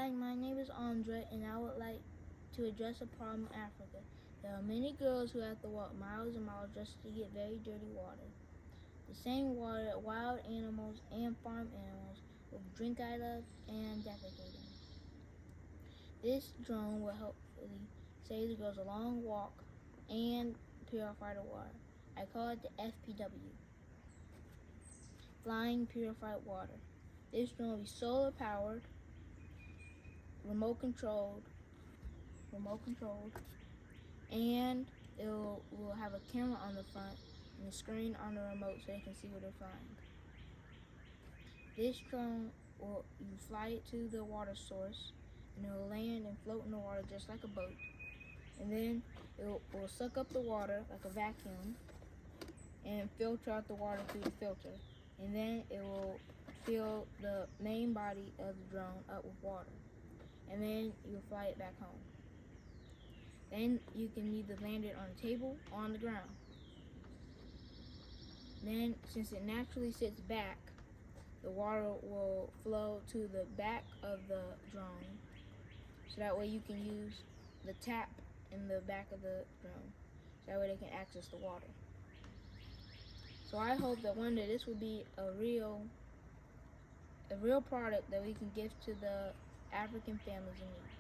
Hi, my name is Andre, and I would like to address a problem in Africa. There are many girls who have to walk miles and miles just to get very dirty water. The same water that wild animals and farm animals will drink out of and defecate in. This drone will hopefully save the girls a long walk and purify the water. I call it the FPW, Flying Purified Water. This drone will be solar powered, remote controlled, and it will have a camera on the front and a screen on the remote so they can see what they're flying. This drone you fly it to the water source, and it will land and float in the water just like a boat. And then it will suck up the water like a vacuum and filter out the water through the filter. And then it will fill the main body of the drone up with water. And then you'll fly it back home. Then you can either land it on a table or on the ground. Then, since it naturally sits back, the water will flow to the back of the drone, so that way you can use the tap in the back of the drone, so that way they can access the water. So I hope that one day this will be a real product that we can give to the African families in need.